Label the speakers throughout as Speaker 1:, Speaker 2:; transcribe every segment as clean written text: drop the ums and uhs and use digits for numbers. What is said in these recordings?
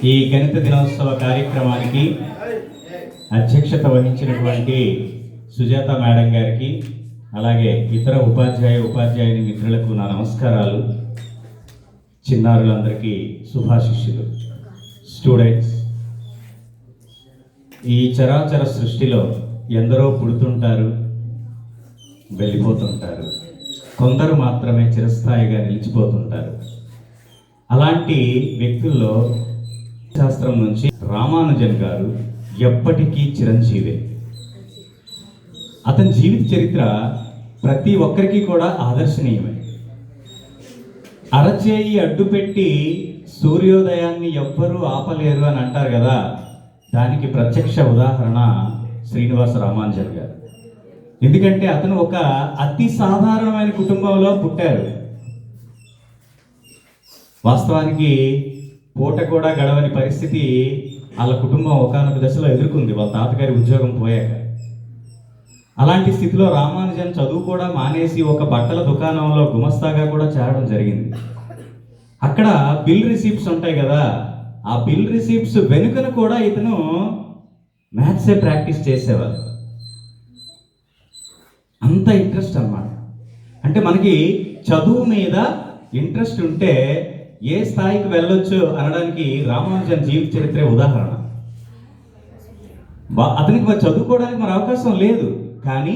Speaker 1: ఈ గణిత దినోత్సవ కార్యక్రమానికి అధ్యక్షత వహించినటువంటి సుజాత మేడం గారికి, అలాగే ఇతర ఉపాధ్యాయుని మిత్రులకు నా నమస్కారాలు. చిన్నారులందరికీ శుభాశిష్యులు. స్టూడెంట్స్, ఈ చరాచర సృష్టిలో ఎందరో పుడుతుంటారు, వెళ్ళిపోతుంటారు. కొందరు మాత్రమే చిరస్థాయిగా నిలిచిపోతుంటారు. అలాంటి వ్యక్తుల్లో శాస్త్రం నుంచి రామానుజన్ గారు ఎప్పటికీ చిరంజీవే. అతని జీవిత చరిత్ర ప్రతి ఒక్కరికి కూడా ఆదర్శనీయమే. అరచేయి అడ్డుపెట్టి సూర్యోదయాన్ని ఎవ్వరూ ఆపలేరు అని అంటారు కదా, దానికి ప్రత్యక్ష ఉదాహరణ శ్రీనివాస రామానుజన్ గారు. ఎందుకంటే అతను ఒక అతి సాధారణమైన కుటుంబంలో పుట్టారు. వాస్తవానికి పూట కూడా గడవని పరిస్థితి వాళ్ళ కుటుంబం ఒకానొక దశలో ఎదుర్కొంది, వాళ్ళ తాతగారి ఉద్యోగం పోయాక. అలాంటి స్థితిలో రామానుజన్ చదువు కూడా మానేసి ఒక బట్టల దుకాణంలో గుమస్తాగా కూడా చేరడం జరిగింది. అక్కడ బిల్ రిసీప్ట్స్ ఉంటాయి కదా, ఆ బిల్ రిసీప్ట్స్ వెనుకన కూడా ఇతను మ్యాథ్సే ప్రాక్టీస్ చేసేవారు. అంత ఇంట్రెస్ట్ అన్నమాట. అంటే మనకి చదువు మీద ఇంట్రెస్ట్ ఉంటే ఏ స్థాయికి వెళ్ళొచ్చు అనడానికి రామానుజన్ జీవిత చరిత్రే ఉదాహరణ. అతనికి మరి చదువుకోవడానికి మరి అవకాశం లేదు, కానీ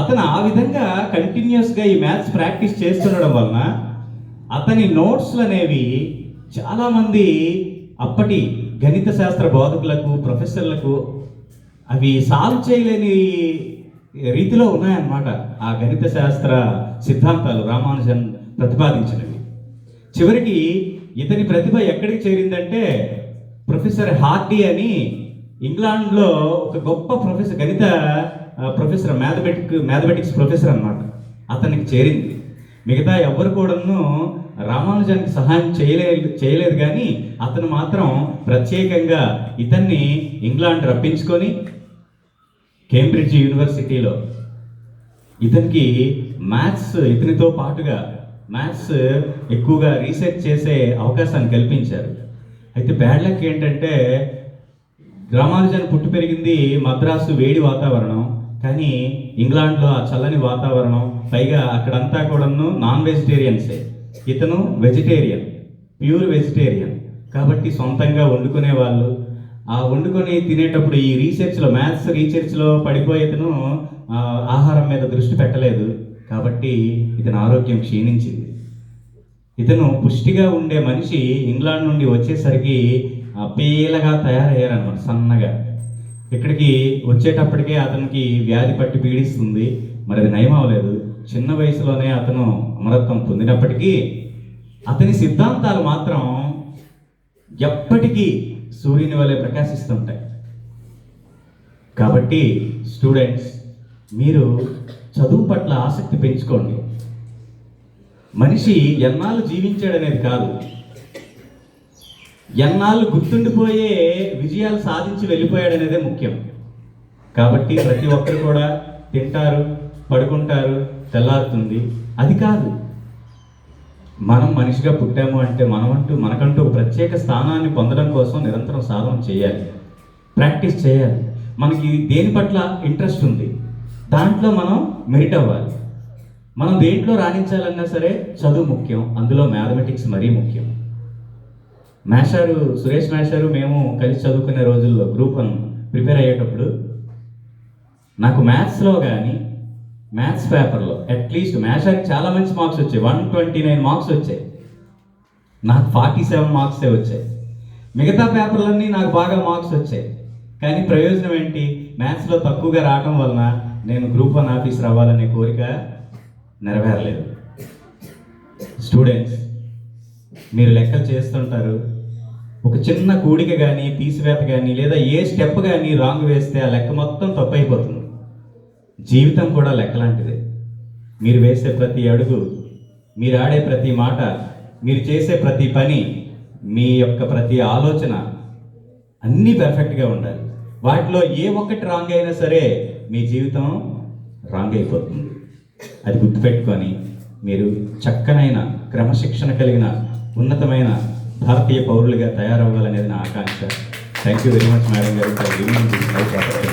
Speaker 1: అతను ఆ విధంగా కంటిన్యూస్గా ఈ మ్యాథ్స్ ప్రాక్టీస్ చేస్తుండడం వలన అతని నోట్స్లు అనేవి చాలామంది అప్పటి గణిత శాస్త్ర బోధకులకు, ప్రొఫెసర్లకు అవి సాల్వ్ చేయలేని రీతిలో ఉన్నాయన్నమాట. ఆ గణిత శాస్త్ర సిద్ధాంతాలు రామానుజన్ ప్రతిపాదించినవి. చివరికి ఇతని ప్రతిభ ఎక్కడికి చేరిందంటే, ప్రొఫెసర్ హార్డీ అని ఇంగ్లాండ్లో ఒక గొప్ప ప్రొఫెసర్, గణిత ప్రొఫెసర్, మ్యాథమెటిక్స్ ప్రొఫెసర్ అన్నమాట, అతనికి చేరింది. మిగతా ఎవరు కూడాను రామానుజానికి సహాయం చేయలేదు కానీ అతను మాత్రం ప్రత్యేకంగా ఇతన్ని ఇంగ్లాండ్ రప్పించుకొని కేంబ్రిడ్జ్ యూనివర్సిటీలో ఇతనికి ఇతనితో పాటుగా మ్యాథ్స్ ఎక్కువగా రీసెర్చ్ చేసే అవకాశాన్ని కల్పించారు. అయితే బ్యాడ్ లక్ ఏంటంటే, రామానుజన్ పుట్టి పెరిగింది మద్రాసు వేడి వాతావరణం, కానీ ఇంగ్లాండ్లో ఆ చల్లని వాతావరణం, పైగా అక్కడంతా కూడాను నాన్ వెజిటేరియన్సే. ఇతను వెజిటేరియన్, ప్యూర్ వెజిటేరియన్ కాబట్టి సొంతంగా వండుకునే వాళ్ళు. ఆ వండుకొని తినేటప్పుడు ఈ మ్యాథ్స్ రీసెర్చ్లో పడిపోయి ఇతను ఆహారం మీద దృష్టి పెట్టలేదు, కాబట్టి ఇతని ఆరోగ్యం క్షీణించింది. ఇతను పుష్టిగా ఉండే మనిషి ఇంగ్లాండ్ నుండి వచ్చేసరికి పీలగా తయారయ్యారన్నమాట, సన్నగా. ఇక్కడికి వచ్చేటప్పటికే అతనికి వ్యాధి పట్టి పీడిస్తుంది, మరి అది నయం అవ్వలేదు. చిన్న వయసులోనే అతను అమరత్వం పొందినప్పటికీ అతని సిద్ధాంతాలు మాత్రం ఎప్పటికీ సూర్యుని వలె ప్రకాశిస్తుంటాయి. కాబట్టి స్టూడెంట్స్, మీరు చదువు పట్ల ఆసక్తి పెంచుకోండి. మనిషి ఎన్నాళ్ళు జీవించాడనేది కాదు, ఎన్నాళ్ళు గుర్తుండిపోయే విజయాలు సాధించి వెళ్ళిపోయాడనేదే ముఖ్యం. కాబట్టి ప్రతి ఒక్కరు కూడా తింటారు, పడుకుంటారు, తెల్లారుతుంది, అది కాదు. మనం మనిషిగా పుట్టాము అంటే మనకంటూ ఒక ప్రత్యేక స్థానాన్ని పొందడం కోసం నిరంతరం సాధన చేయాలి, ప్రాక్టీస్ చేయాలి. మనకి దేని పట్ల ఇంట్రెస్ట్ ఉంది, దాంట్లో మనం మెరిట్ అవ్వాలి. మనం దేంట్లో రాణించాలన్నా సరే చదువు ముఖ్యం, అందులో మ్యాథమెటిక్స్ మరీ ముఖ్యం. సురేష్ మాస్టారు మేము కలిసి చదువుకునే రోజుల్లో గ్రూప్ 1 ప్రిపేర్ అయ్యేటప్పుడు నాకు మ్యాథ్స్లో కానీ మ్యాథ్స్ పేపర్లో అట్లీస్ట్ మాస్టర్కి చాలా మంచి మార్క్స్ వచ్చాయి, 129 మార్క్స్ వచ్చాయి, నాకు 47 మార్క్సే వచ్చాయి. మిగతా పేపర్లన్నీ నాకు బాగా మార్క్స్ వచ్చాయి, కానీ ప్రయోజనం ఏంటి? మ్యాథ్స్లో తక్కువగా రావటం వలన నేను గ్రూప్ 1 ఆఫీసర్ అవ్వాలనే కోరిక నెరవేరలేదు. స్టూడెంట్స్, మీరు లెక్కలు చేస్తుంటారు, ఒక చిన్న కూడిక కానీ తీసివేత కానీ లేదా ఏ స్టెప్ కానీ రాంగ్ వేస్తే ఆ లెక్క మొత్తం తప్పు అయిపోతుంది. జీవితం కూడా లెక్క లాంటిదే. మీరు వేసే ప్రతి అడుగు, మీరు ఆడే ప్రతి మాట, మీరు చేసే ప్రతి పని, మీ యొక్క ప్రతి ఆలోచన అన్నీ పర్ఫెక్ట్గా ఉండాలి. వాటిలో ఏ ఒక్కటి రాంగ్ అయినా సరే మీ జీవితం రాంగ్ అయిపోతుంది. అది గుర్తుపెట్టుకొని మీరు చక్కనైన క్రమశిక్షణ కలిగిన ఉన్నతమైన భారతీయ పౌరులుగా తయారవ్వాలనేది నా ఆకాంక్ష. Thank you very much madam గారు ఫర్ గివింగ్ దిస్ లైఫ్.